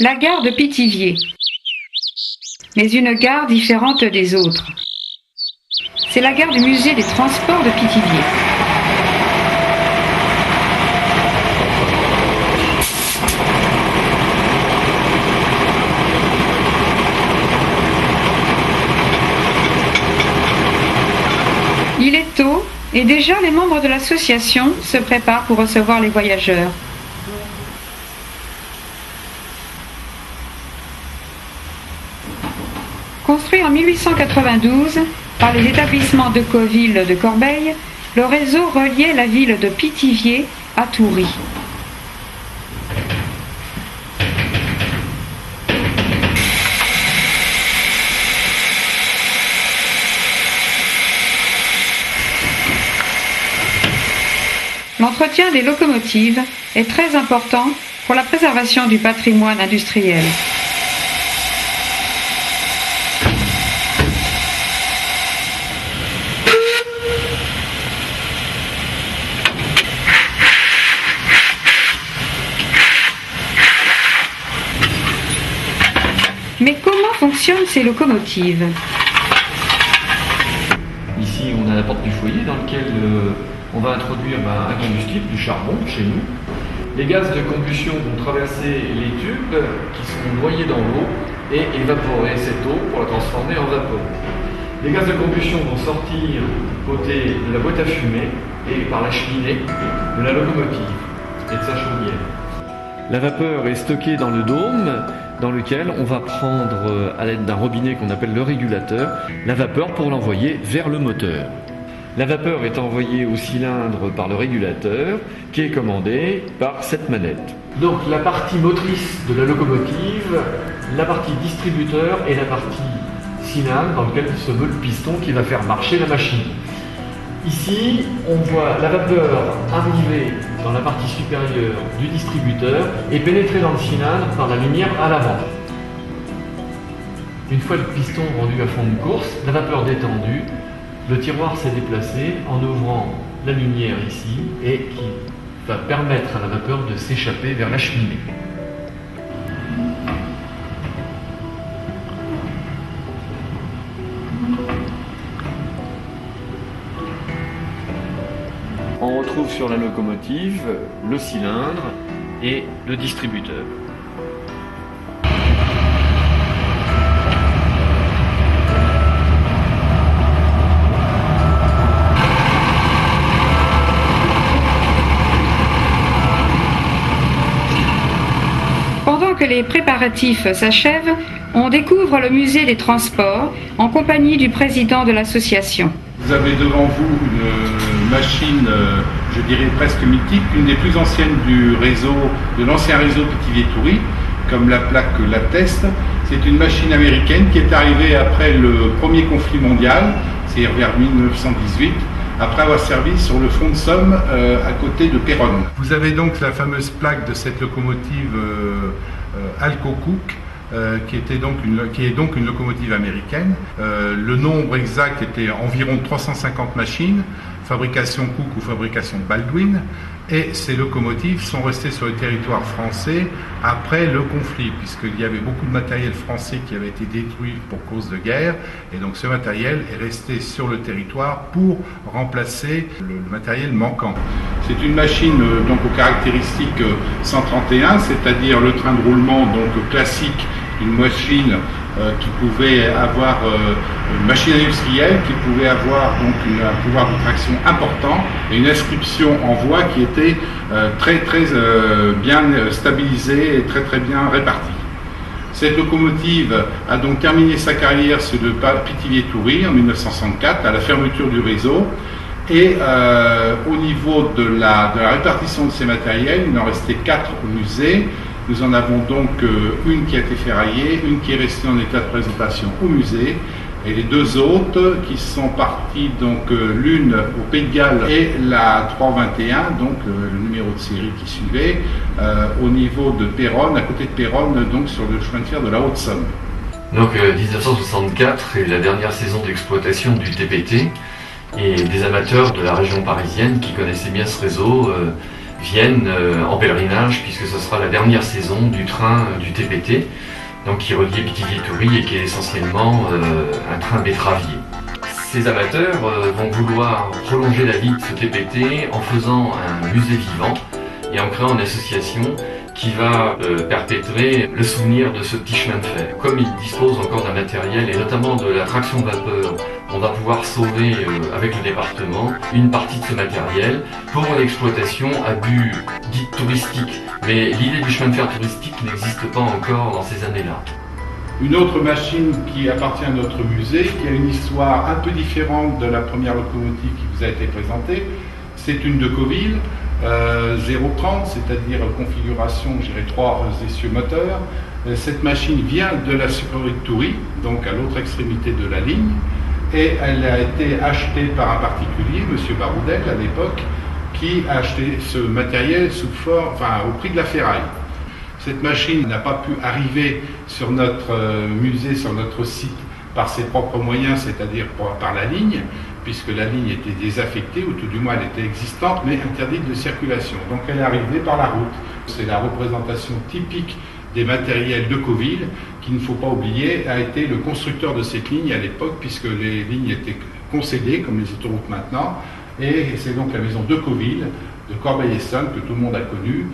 La gare de Pithiviers, mais une gare différente des autres. C'est la gare du musée des transports de Pithiviers. Il est tôt et déjà les membres de l'association se préparent pour recevoir les voyageurs. Construit en 1892 par les établissements de Decauville de Corbeil, le réseau reliait la ville de Pithiviers à Toury. L'entretien des locomotives est très important pour la préservation du patrimoine industriel. Mais comment fonctionnent ces locomotives? Ici, on a la porte du foyer dans lequel on va introduire un combustible, du charbon chez nous. Les gaz de combustion vont traverser les tubes qui seront noyés dans l'eau et évaporer cette eau pour la transformer en vapeur. Les gaz de combustion vont sortir côté de la boîte à fumer et par la cheminée de la locomotive et de sa chaudière. La vapeur est stockée dans le dôme dans lequel on va prendre, à l'aide d'un robinet qu'on appelle le régulateur, la vapeur pour l'envoyer vers le moteur. La vapeur est envoyée au cylindre par le régulateur qui est commandé par cette manette. Donc la partie motrice de la locomotive, la partie distributeur et la partie cylindre dans lequel se veut le piston qui va faire marcher la machine. Ici, on voit la vapeur arriver dans la partie supérieure du distributeur et pénétrer dans le cylindre par la lumière à l'avant. Une fois le piston rendu à fond de course, la vapeur détendue, le tiroir s'est déplacé en ouvrant la lumière ici et qui va permettre à la vapeur de s'échapper vers la cheminée. On retrouve sur la locomotive le cylindre et le distributeur. Pendant que les préparatifs s'achèvent, on découvre le musée des transports en compagnie du président de l'association. Vous avez devant vous une machine, je dirais presque mythique, une des plus anciennes du réseau, de l'ancien réseau Pithiviers-Toury, comme la plaque l'atteste. C'est une machine américaine qui est arrivée après le premier conflit mondial, c'est-à-dire vers 1918, après avoir servi sur le front de Somme à côté de Péronne. Vous avez donc la fameuse plaque de cette locomotive Alco Cook, qui est donc une locomotive américaine. Le nombre exact était environ 350 machines, fabrication Cook ou fabrication Baldwin. Et ces locomotives sont restées sur le territoire français après le conflit, puisqu'il y avait beaucoup de matériel français qui avait été détruit pour cause de guerre, et donc ce matériel est resté sur le territoire pour remplacer le matériel manquant. C'est une machine donc aux caractéristiques 131, c'est-à-dire le train de roulement donc classique d'une machine qui pouvait avoir une machine industrielle, qui pouvait avoir donc un pouvoir de traction important et une inscription en voie qui était très bien stabilisée et très bien répartie. Cette locomotive a donc terminé sa carrière sur le Pithiviers-Toury en 1964 à la fermeture du réseau. Et au niveau de la répartition de ces matériels, il en restait 4 au musée. Nous en avons donc une qui a été ferraillée, une qui est restée en état de présentation au musée, et les 2 autres qui sont parties, donc l'une au Pays de Galles et la 321, donc le numéro de série qui suivait, au niveau de Péronne, à côté de Péronne, donc sur le chemin de fer de la Haute-Somme. Donc 1964 est la dernière saison d'exploitation du TPT, et des amateurs de la région parisienne qui connaissaient bien ce réseau viennent en pèlerinage, puisque ce sera la dernière saison du train du TPT, donc qui relie Pithiviers-Toury et qui est essentiellement un train betteravier. Ces amateurs vont vouloir prolonger la vie de ce TPT en faisant un musée vivant et en créant une association qui va perpétrer le souvenir de ce petit chemin de fer. Comme il dispose encore d'un matériel et notamment de la traction vapeur, on va pouvoir sauver avec le département une partie de ce matériel pour une exploitation à but dit touristique. Mais l'idée du chemin de fer touristique n'existe pas encore dans ces années-là. Une autre machine qui appartient à notre musée, qui a une histoire un peu différente de la première locomotive qui vous a été présentée, c'est une de Decauville. 030, c'est-à-dire configuration, je dirais 3 essieux moteurs. Cette machine vient de la sucrerie de Toury, donc à l'autre extrémité de la ligne, et elle a été achetée par un particulier, M. Baroudel à l'époque, qui a acheté ce matériel au prix de la ferraille. Cette machine n'a pas pu arriver sur notre musée, sur notre site, par ses propres moyens, c'est-à-dire par la ligne, puisque la ligne était désaffectée, ou tout du moins elle était existante, mais interdite de circulation. Donc elle est arrivée par la route. C'est la représentation typique des matériels de Decauville, qu'il ne faut pas oublier, a été le constructeur de cette ligne à l'époque, puisque les lignes étaient concédées, comme les autoroutes maintenant, et c'est donc la maison de Decauville, de Corbeil-Essonnes, que tout le monde a connue,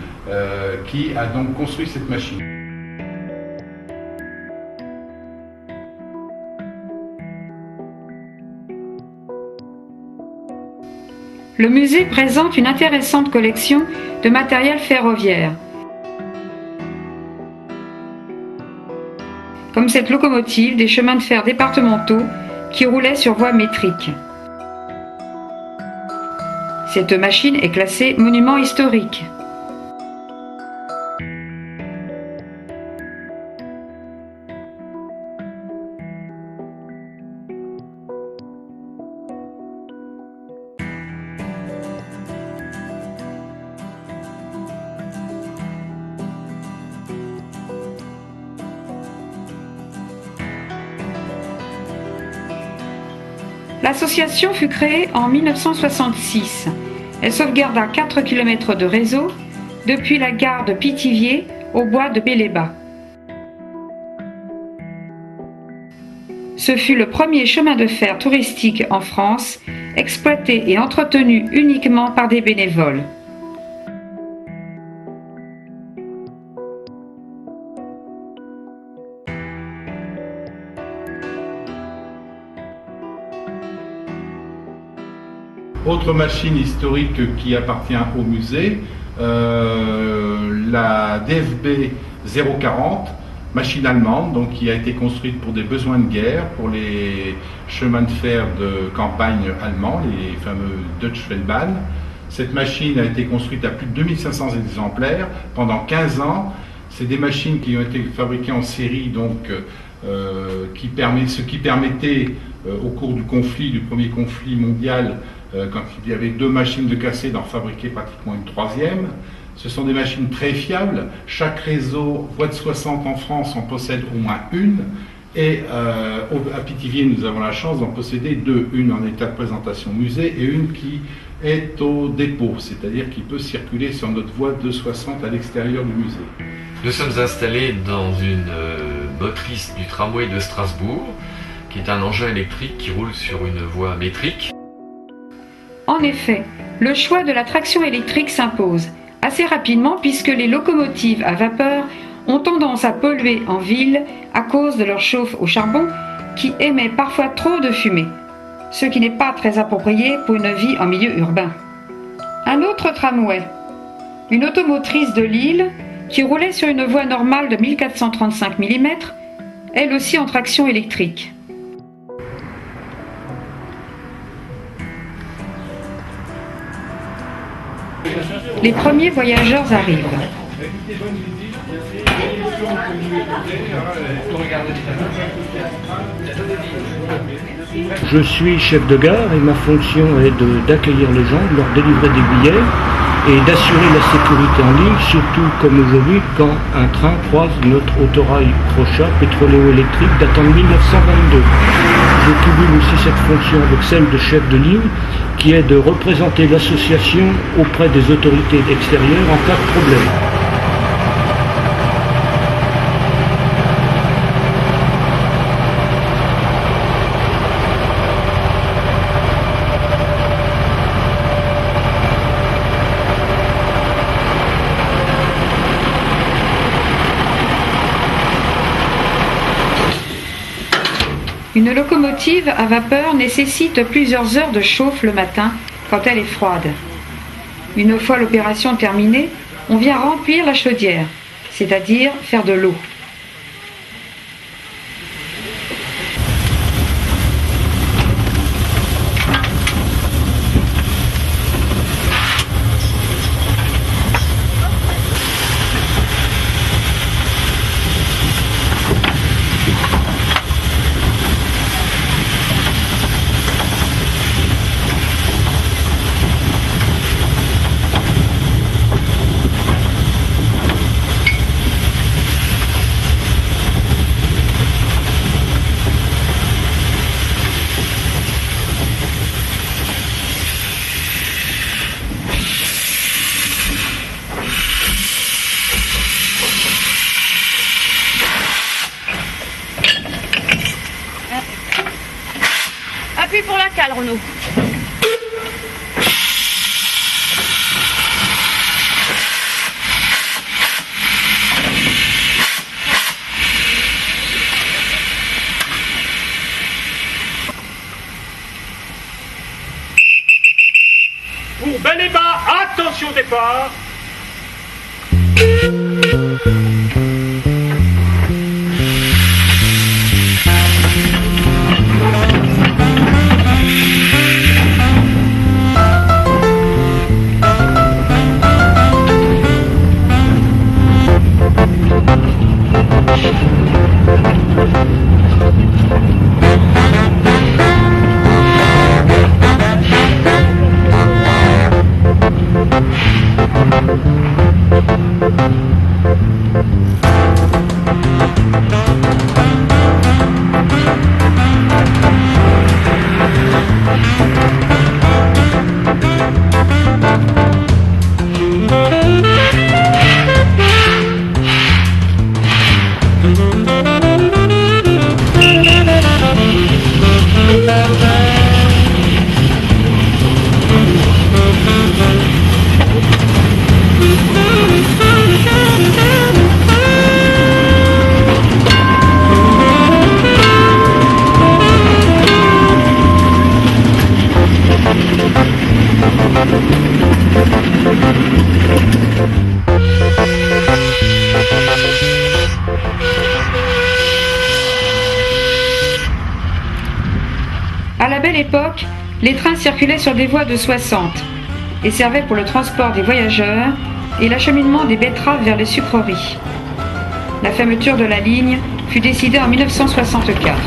qui a donc construit cette machine. Le musée présente une intéressante collection de matériel ferroviaire, comme cette locomotive des chemins de fer départementaux qui roulait sur voie métrique. Cette machine est classée monument historique. L'association fut créée en 1966. Elle sauvegarda 4 km de réseau depuis la gare de Pithiviers au bois de Bélébat. Ce fut le premier chemin de fer touristique en France, exploité et entretenu uniquement par des bénévoles. Autre machine historique qui appartient au musée, la DFB 040, machine allemande, donc qui a été construite pour des besoins de guerre, pour les chemins de fer de campagne allemands, les fameux Deutsche Feldbahn. Cette machine a été construite à plus de 2500 exemplaires pendant 15 ans. C'est des machines qui ont été fabriquées en série, donc ce qui permettait au cours du premier conflit mondial, quand il y avait 2 machines de cassé, d'en fabriquer pratiquement une 3e. Ce sont des machines très fiables. Chaque réseau voie de 60 en France en possède au moins une. Et à Pithiviers, nous avons la chance d'en posséder 2. Une en état de présentation musée et une qui est au dépôt, c'est-à-dire qu'il peut circuler sur notre voie 260 à l'extérieur du musée. Nous sommes installés dans une motrice du tramway de Strasbourg, qui est un engin électrique qui roule sur une voie métrique. En effet, le choix de la traction électrique s'impose assez rapidement puisque les locomotives à vapeur ont tendance à polluer en ville à cause de leur chauffe au charbon qui émet parfois trop de fumée, ce qui n'est pas très approprié pour une vie en milieu urbain. Un autre tramway, une automotrice de Lille qui roulait sur une voie normale de 1435 mm, elle aussi en traction électrique. Les premiers voyageurs arrivent. Je suis chef de gare et ma fonction est d'accueillir les gens, de leur délivrer des billets et d'assurer la sécurité en ligne, surtout comme aujourd'hui quand un train croise notre autorail Crochat pétroléo-électrique datant de 1922. Je cumule aussi cette fonction avec celle de chef de ligne qui est de représenter l'association auprès des autorités extérieures en cas de problème. Une locomotive à vapeur nécessite plusieurs heures de chauffe le matin quand elle est froide. Une fois l'opération terminée, on vient remplir la chaudière, c'est-à-dire faire de l'eau. Appuie pour la cale, Renaud. Pour bel et bas, attention au départ. À la belle époque, les trains circulaient sur des voies de 60 et servaient pour le transport des voyageurs et l'acheminement des betteraves vers les sucreries. La fermeture de la ligne fut décidée en 1964.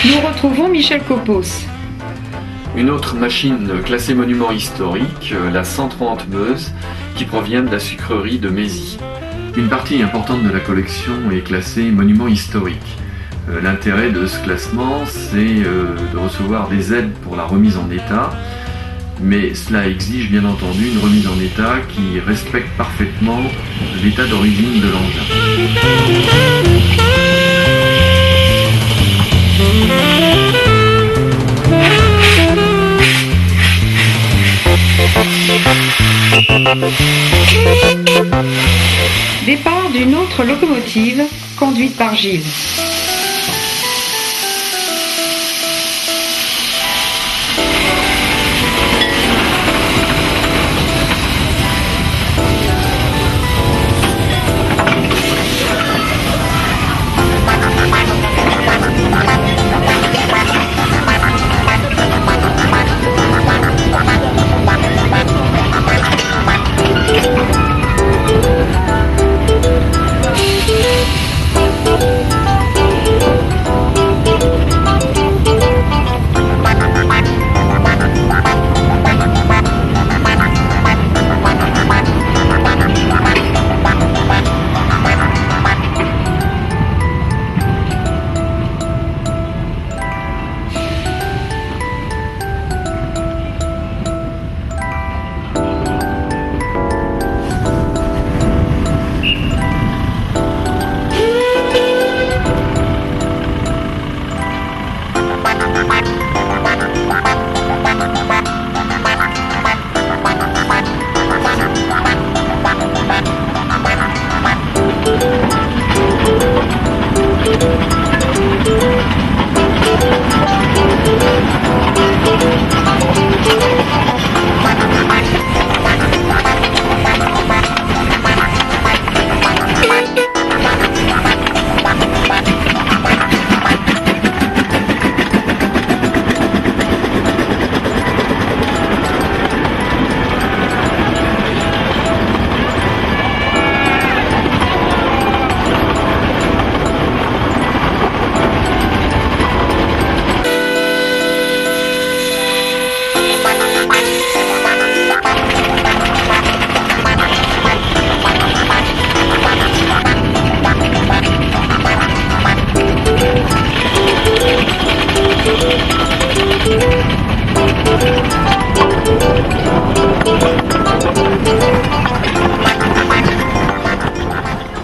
Nous retrouvons Michel Coppos. Une autre machine classée monument historique, la 130 Meuse, qui provient de la sucrerie de Mézy. Une partie importante de la collection est classée monument historique. L'intérêt de ce classement, c'est de recevoir des aides pour la remise en état, mais cela exige bien entendu une remise en état qui respecte parfaitement l'état d'origine de l'engin. Départ d'une autre locomotive conduite par Gilles.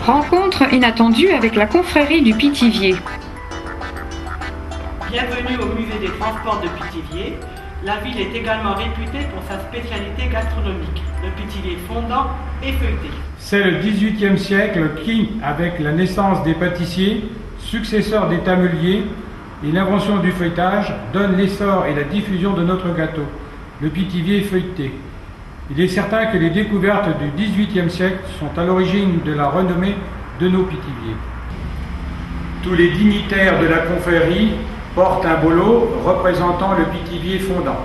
Rencontre inattendue avec la confrérie du Pithiviers. Bienvenue au musée des transports de Pithiviers. La ville est également réputée pour sa spécialité gastronomique, le pithiviers fondant et feuilleté. C'est le XVIIIe siècle qui, avec la naissance des pâtissiers, successeurs des tammeliers et l'invention du feuilletage, donne l'essor et la diffusion de notre gâteau, le pithiviers feuilleté. Il est certain que les découvertes du XVIIIe siècle sont à l'origine de la renommée de nos pithiviers. Tous les dignitaires de la confrérie portent un bolo représentant le pithiviers fondant.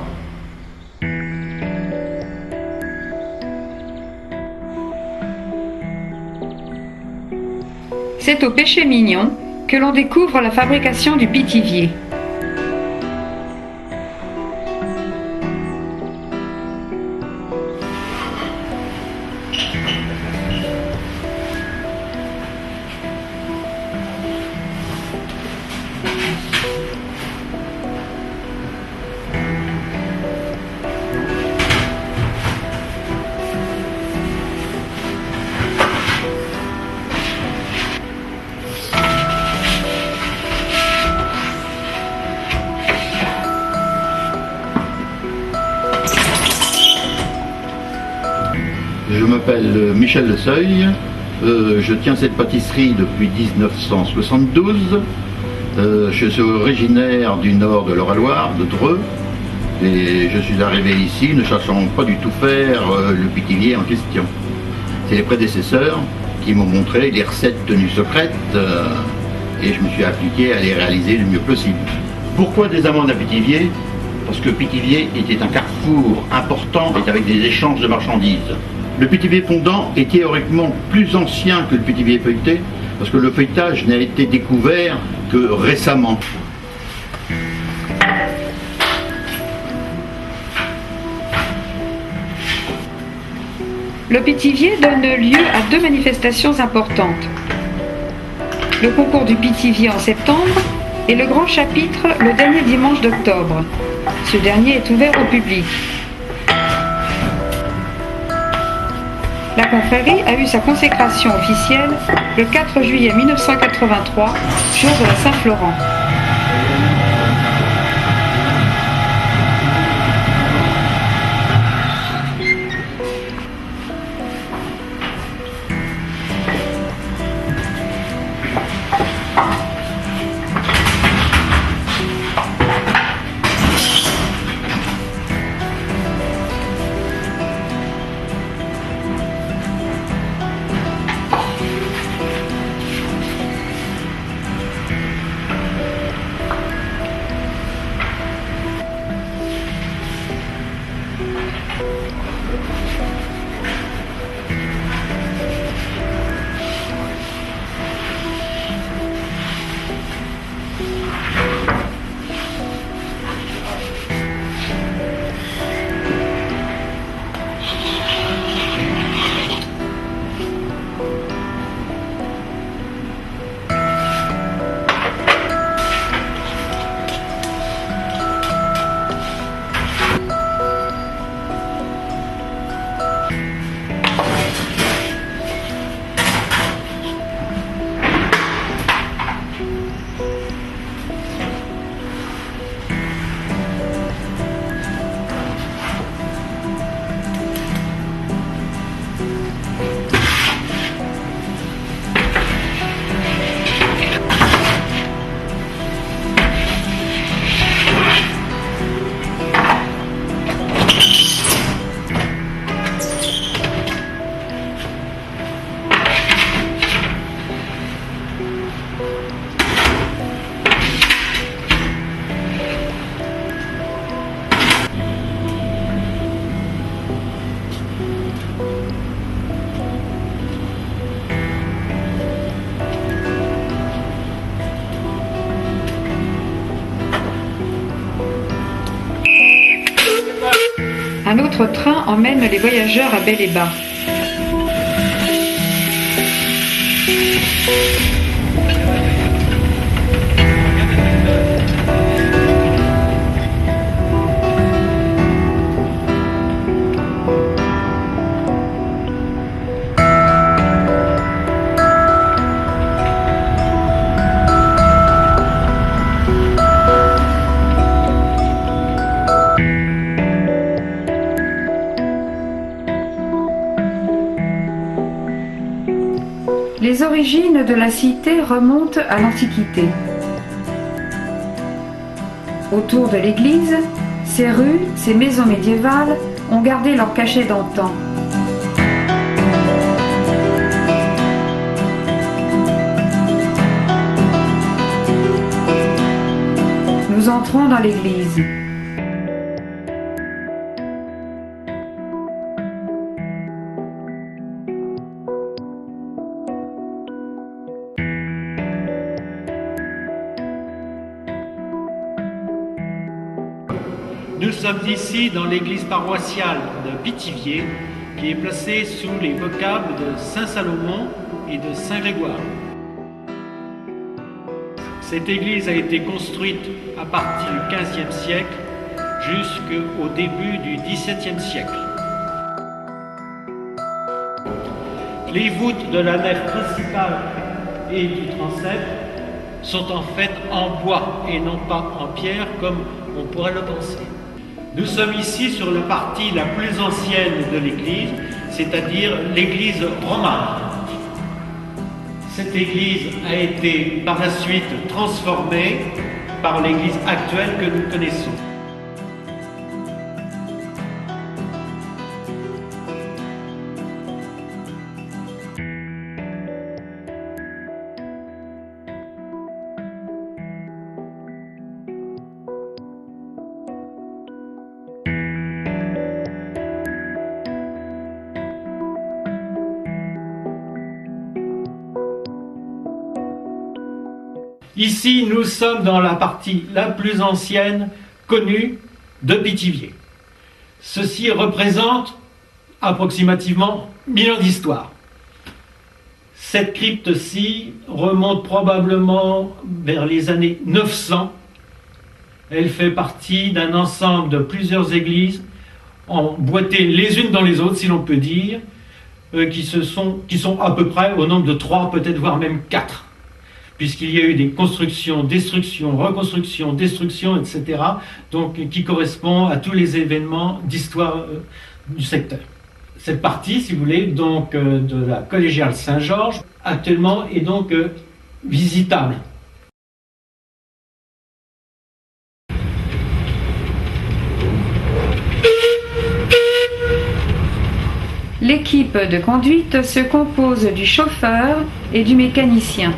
C'est au Péché Mignon que l'on découvre la fabrication du pithiviers. Je m'appelle Michel Le Seuil, je tiens cette pâtisserie depuis 1972. Je suis originaire du nord de l'Eure-et-Loire, de Dreux, et je suis arrivé ici ne cherchant pas du tout faire le pithiviers en question. C'est les prédécesseurs qui m'ont montré les recettes tenues secrètes et je me suis appliqué à les réaliser le mieux possible. Pourquoi des amandes à Pithiviers? Parce que Pithiviers était un carrefour important et avec des échanges de marchandises. Le pithiviers fondant est théoriquement plus ancien que le pithiviers feuilleté, parce que le feuilletage n'a été découvert que récemment. le Pithiviers donne lieu à 2 manifestations importantes. Le concours du Pithiviers en septembre et le grand chapitre le dernier dimanche d'octobre. Ce dernier est ouvert au public. La confrérie a eu sa consécration officielle le 4 juillet 1983, jour de la Saint-Florent. Un autre train emmène les voyageurs à Bel-et-Bas. Les origines de la cité remontent à l'Antiquité. Autour de l'église, ces rues, ces maisons médiévales ont gardé leur cachet d'antan. Nous entrons dans l'église. Nous sommes ici dans l'église paroissiale de Pithiviers, qui est placée sous les vocables de Saint-Salomon et de Saint-Grégoire. Cette église a été construite à partir du XVe siècle jusqu'au début du XVIIe siècle. Les voûtes de la nef principale et du transept sont en fait en bois et non pas en pierre comme on pourrait le penser. Nous sommes ici sur la partie la plus ancienne de l'église, c'est-à-dire l'église romane. Cette église a été par la suite transformée par l'église actuelle que nous connaissons. Ici, nous sommes dans la partie la plus ancienne connue de Pithiviers. Ceci représente approximativement 1000 ans d'histoire. Cette crypte-ci remonte probablement vers les années 900. Elle fait partie d'un ensemble de plusieurs églises emboîtées les unes dans les autres, si l'on peut dire, qui sont à peu près au nombre de 3, peut-être voire même 4. Puisqu'il y a eu des constructions, destructions, reconstructions, destructions, etc. Donc qui correspond à tous les événements d'histoire du secteur. Cette partie, si vous voulez, donc de la collégiale Saint-Georges, actuellement est donc visitable. L'équipe de conduite se compose du chauffeur et du mécanicien.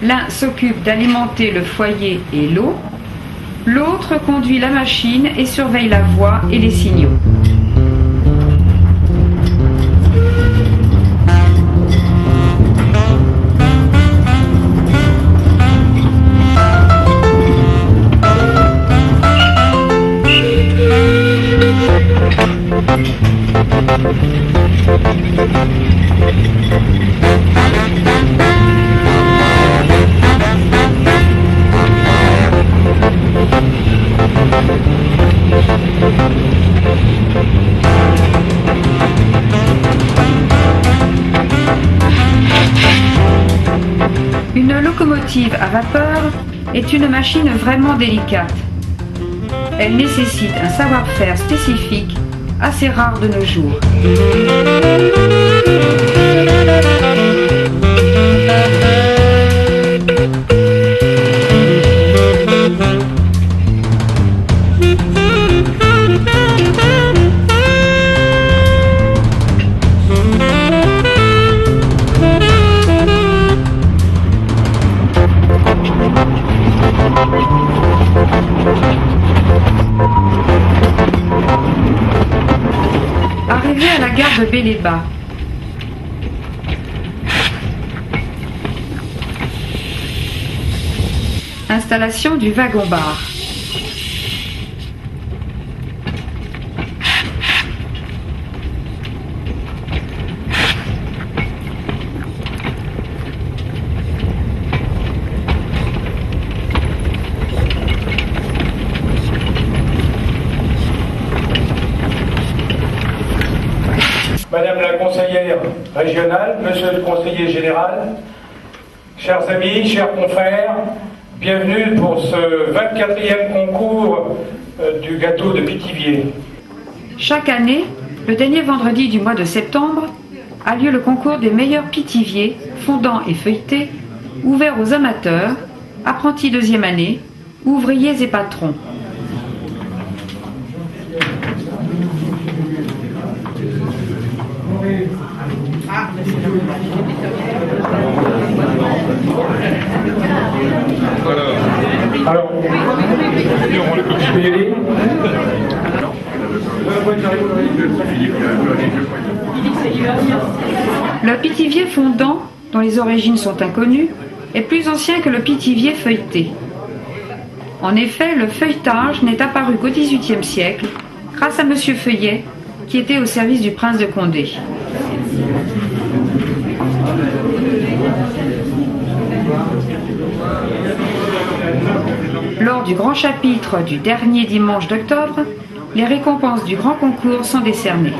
L'un s'occupe d'alimenter le foyer et l'eau, l'autre conduit la machine et surveille la voie et les signaux. Une locomotive à vapeur est une machine vraiment délicate. Elle nécessite un savoir-faire spécifique, assez rare de nos jours. Arrivé à la gare de Bel-et-Bas, installation du wagon-bar. Madame la conseillère régionale, monsieur le conseiller général, chers amis, chers confrères, bienvenue pour ce 24e concours du gâteau de Pithiviers. Chaque année, le dernier vendredi du mois de septembre, a lieu le concours des meilleurs pithiviers, fondants et feuilletés, ouvert aux amateurs, apprentis deuxième année, ouvriers et patrons. Alors, je peux y aller ? Le pithivier fondant, dont les origines sont inconnues, est plus ancien que le pithivier feuilleté. En effet, le feuilletage n'est apparu qu'au XVIIIe siècle, grâce à M. Feuillet, qui était au service du prince de Condé. Lors du grand chapitre du dernier dimanche d'octobre, les récompenses du grand concours sont décernées.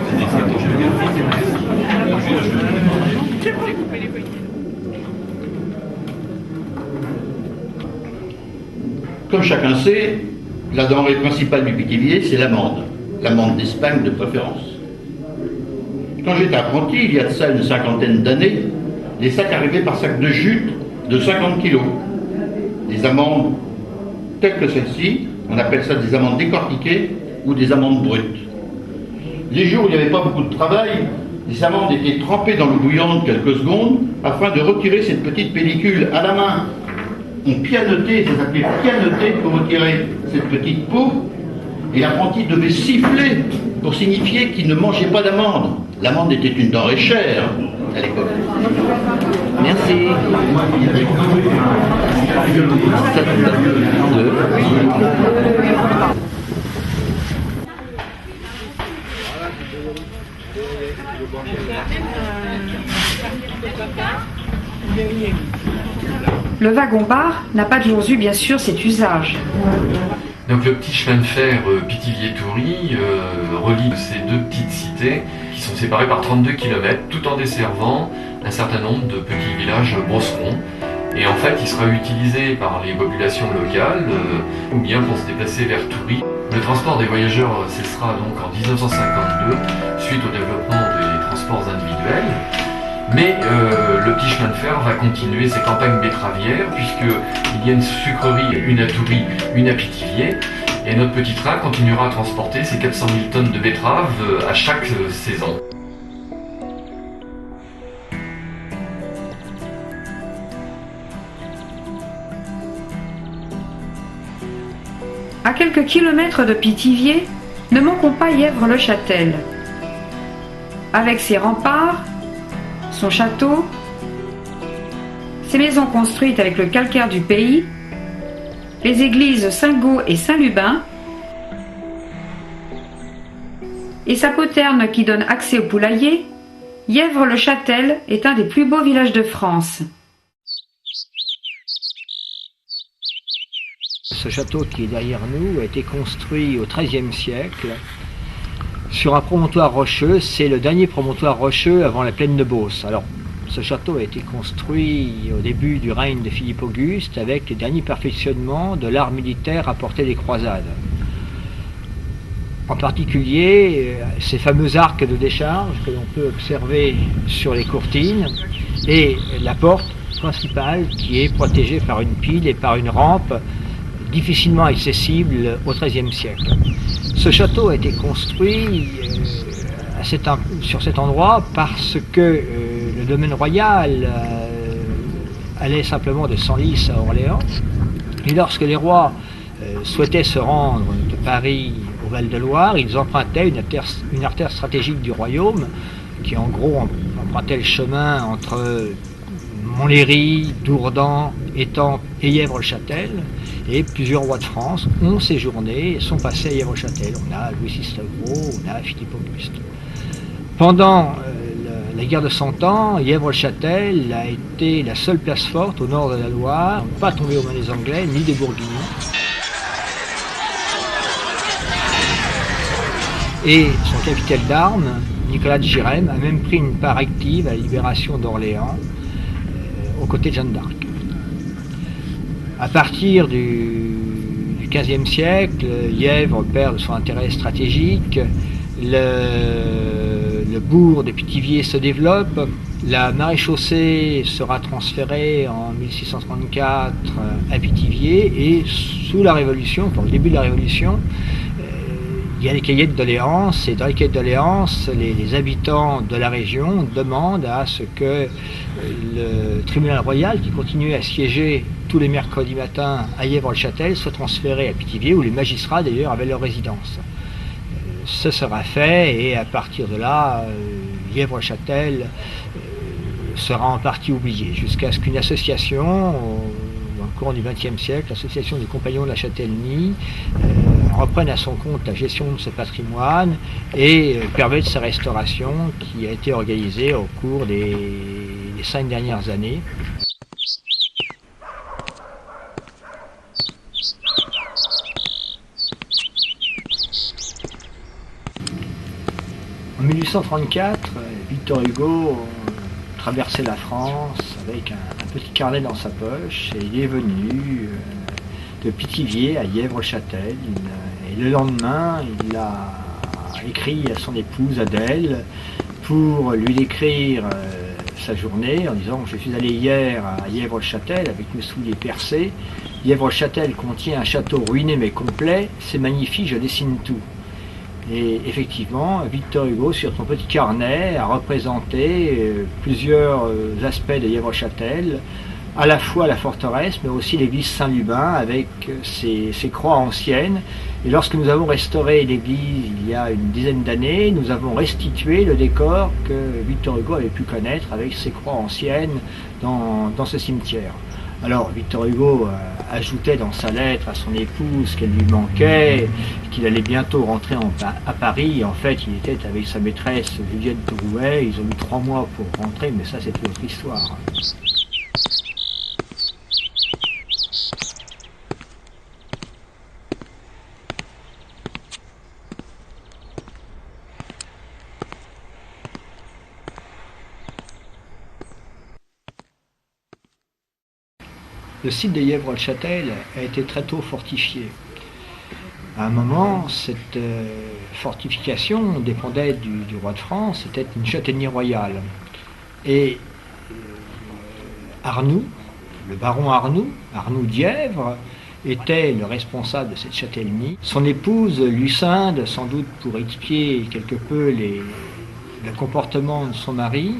Comme chacun sait, la denrée principale du pithivier, c'est l'amande. L'amande d'Espagne de préférence. Quand j'étais apprenti, il y a de ça une cinquantaine d'années, les sacs arrivaient par sac de jute de 50 kilos. Des amandes telles que celle-ci, on appelle ça des amandes décortiquées ou des amandes brutes. Les jours où il n'y avait pas beaucoup de travail, les amandes étaient trempées dans l'eau bouillante quelques secondes afin de retirer cette petite pellicule à la main. On pianotait, ça s'appelait pianoter pour retirer cette petite peau, et l'apprenti devait siffler pour signifier qu'il ne mangeait pas d'amande. L'amande était une denrée chère à l'époque. Merci. Le wagon-bar n'a pas toujours eu bien sûr cet usage. Donc le petit chemin de fer Pithiviers-Toury relie ces deux petites cités qui sont séparées par 32 km tout en desservant un certain nombre de petits villages brosserons. Et en fait il sera utilisé par les populations locales ou bien pour se déplacer vers Toury. Le transport des voyageurs cessera donc en 1952 suite au développement des transports individuels. Mais le petit chemin de fer va continuer ses campagnes betteravières puisqu'il y a une sucrerie, une à Toury, une à Pithiviers. Et notre petit train continuera à transporter ces 400 000 tonnes de betteraves à chaque saison. À quelques kilomètres de Pithiviers, ne manquons pas Yèvres-le-Châtel. Avec ses remparts, son château, ses maisons construites avec le calcaire du pays, les églises Saint-Gaud et Saint-Lubin, et sa poterne qui donne accès au poulailler, Yèvres-le-Châtel est un des plus beaux villages de France. Ce château qui est derrière nous a été construit au XIIIe siècle sur un promontoire rocheux. C'est le dernier promontoire rocheux avant la plaine de Beauce. Alors, ce château a été construit au début du règne de Philippe Auguste avec les derniers perfectionnements de l'art militaire apporté des croisades. En particulier, ces fameux arcs de décharge que l'on peut observer sur les courtines et la porte principale qui est protégée par une pile et par une rampe difficilement accessible au XIIIe siècle. Ce château a été construit sur cet endroit parce que le domaine royal allait simplement de Senlis à Orléans. Et lorsque les rois souhaitaient se rendre de Paris au Val-de-Loire, ils empruntaient une artère stratégique du royaume qui en gros empruntait le chemin entre Montlhéry, Dourdan, Étampes et Yèvres-le-Châtel. Et plusieurs rois de France ont séjourné et sont passés à Yèvres-le-Châtel. On a Louis VI le Gros, on a Philippe Auguste. Pendant la guerre de Cent Ans, Yèvres-le-Châtel a été la seule place forte au nord de la Loire, pas tombée aux mains des Anglais ni des Bourguignons. Et son capitaine d'armes, Nicolas de Girême, a même pris une part active à la libération d'Orléans aux côtés de Jeanne d'Arc. À partir du XVe siècle, Yèvres perd de son intérêt stratégique, le bourg de Pithiviers se développe, la maréchaussée sera transférée en 1634 à Pithiviers et sous la Révolution, pour le début de la Révolution, il y a les cahiers de doléances et dans les cahiers de doléances, les habitants de la région demandent à ce que le tribunal royal, qui continuait à siéger tous les mercredis matins à Yèvres-le-Châtel, soit transféré à Pithiviers où les magistrats d'ailleurs avaient leur résidence. Ce sera fait et à partir de là, Yèvres-le-Châtel sera en partie oublié jusqu'à ce qu'une association, dans le courant du XXe siècle, l'association des compagnons de la Châtellenie, reprenne à son compte la gestion de ce patrimoine et permette sa restauration qui a été organisée au cours des 5 dernières années. En 1834, Victor Hugo traversait la France avec un petit carnet dans sa poche et il est venu de Pithiviers à Yèvres-le-Châtel. Et le lendemain, il a écrit à son épouse Adèle pour lui décrire sa journée en disant « Je suis allé hier à Yèvres-le-Châtel avec mes souliers percés. Yèvres-le-Châtel contient un château ruiné mais complet. C'est magnifique, je dessine tout. » Et effectivement, Victor Hugo, sur son petit carnet, a représenté plusieurs aspects de Yèvres-le-Châtel, à la fois la forteresse, mais aussi l'église Saint-Lubin avec ses croix anciennes. Et lorsque nous avons restauré l'église il y a une dizaine d'années, nous avons restitué le décor que Victor Hugo avait pu connaître avec ses croix anciennes dans ce cimetière. Alors Victor Hugo ajoutait dans sa lettre à son épouse qu'elle lui manquait, qu'il allait bientôt rentrer à Paris. En fait, il était avec sa maîtresse Juliette Drouet. Ils ont eu 3 mois pour rentrer, mais ça, c'est une autre histoire. Le site de Yevre-le-Châtel a été très tôt fortifié. À un moment, cette fortification dépendait du roi de France, c'était une châtellenie royale. Et Arnoux, le baron Arnoux d'Yèvre, était le responsable de cette châtellenie. Son épouse Lucinde, sans doute pour expier quelque peu le comportement de son mari,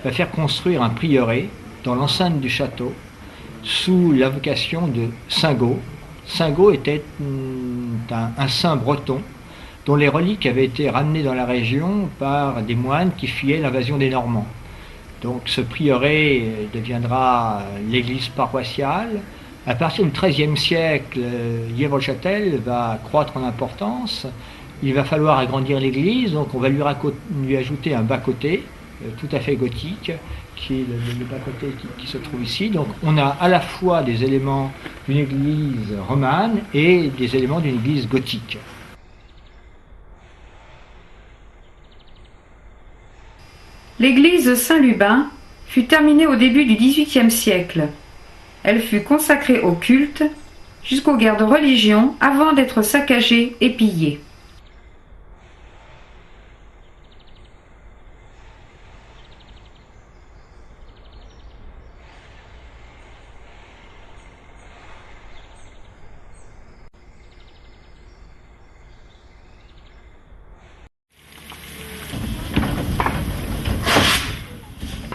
va faire construire un prieuré dans l'enceinte du château, sous l'invocation de Saint-Gau. Saint-Gau était un saint breton dont les reliques avaient été ramenées dans la région par des moines qui fuyaient l'invasion des Normands. Donc ce prieuré deviendra l'église paroissiale. À partir du XIIIe siècle, Yevre-le-Châtel va croître en importance. Il va falloir agrandir l'église, donc on va lui ajouter un bas-côté tout à fait gothique, qui est le bas-côté qui se trouve ici. Donc on a à la fois des éléments d'une église romane et des éléments d'une église gothique. L'église Saint-Lubin fut terminée au début du XVIIIe siècle. Elle fut consacrée au culte jusqu'aux guerres de religion avant d'être saccagée et pillée.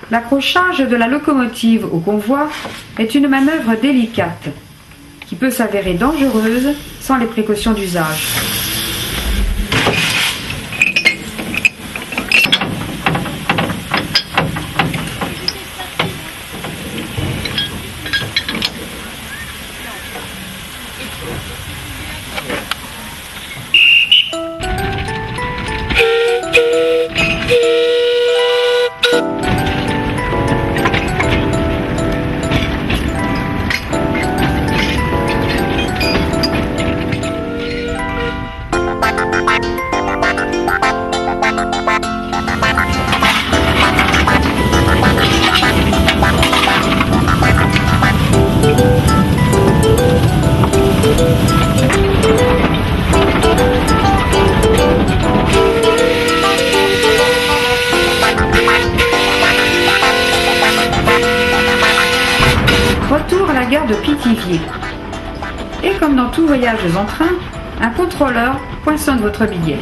L'accrochage de la locomotive au convoi est une manœuvre délicate qui peut s'avérer dangereuse sans les précautions d'usage. Retour à la gare de Pithiviers. Et comme dans tout voyage en train, un contrôleur poinçonne votre billet.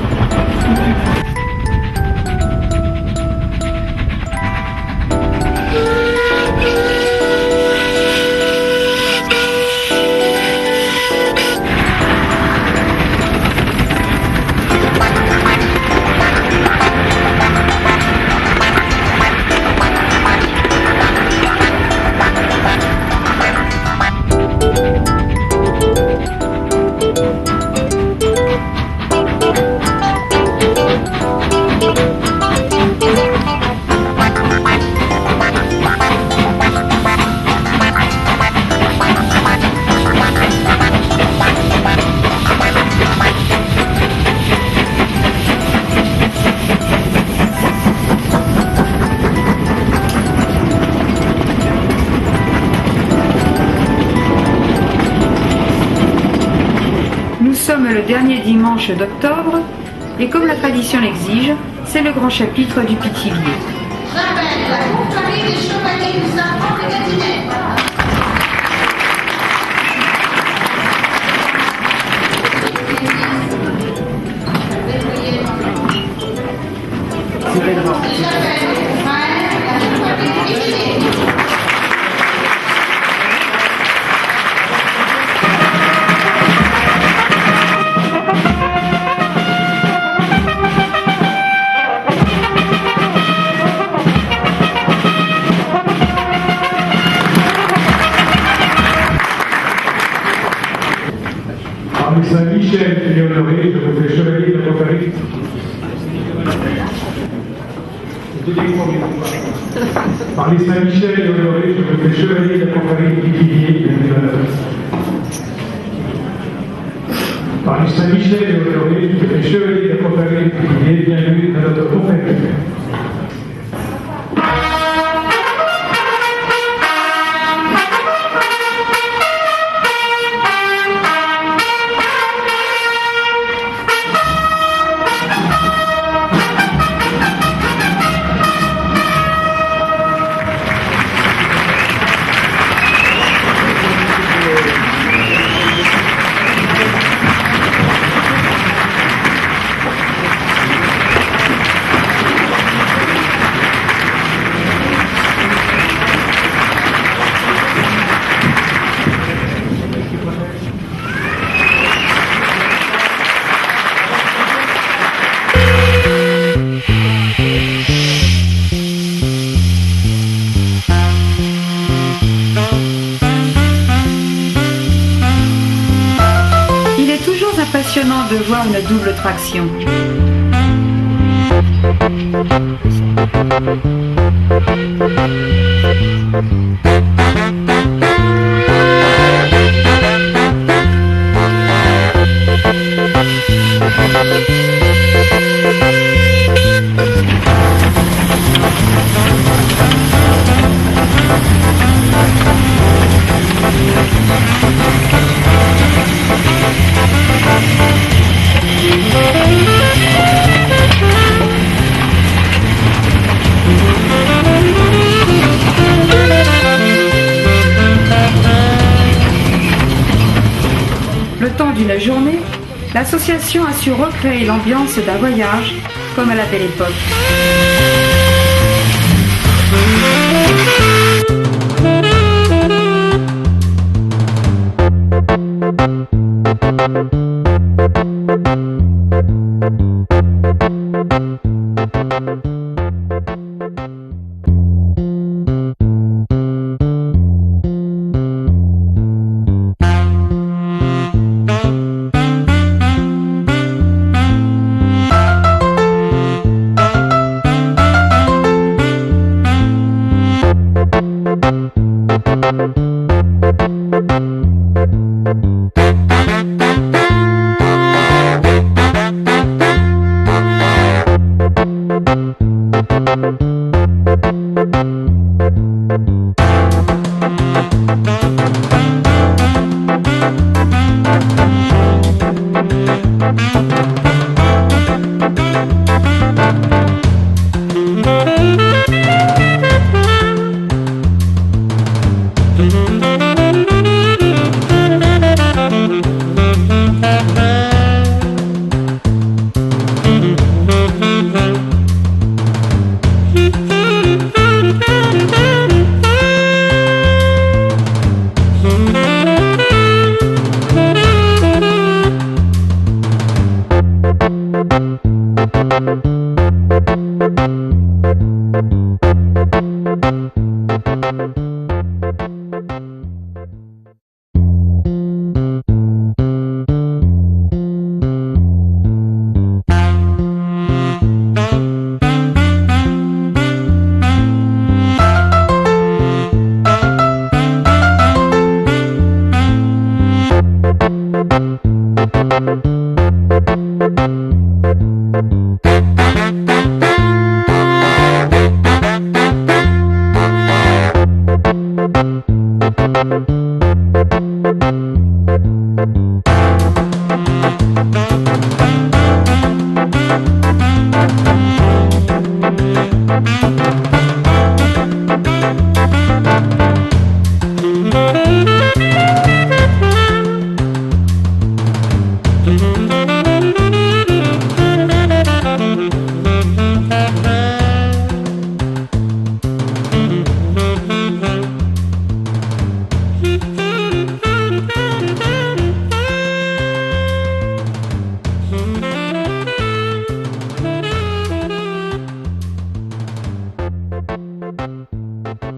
Nous sommes le dernier dimanche d'octobre et comme la tradition l'exige, c'est le grand chapitre du Pithiviers. J'appelle la confrérie des chevaliers du serpent de Gâtinais. Par les Saint-Michel et Honoré, je me fais chevalier de la confrérie de Pithiviers, bienvenue à la place. Par les Saint-Michel et Honoré, je me fais chevalier de la confrérie de Pithiviers, bienvenue à notre confrérie. Passionnant de voir une double traction. Le temps d'une journée, l'association a su recréer l'ambiance d'un voyage comme à la belle époque.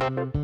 Thank you.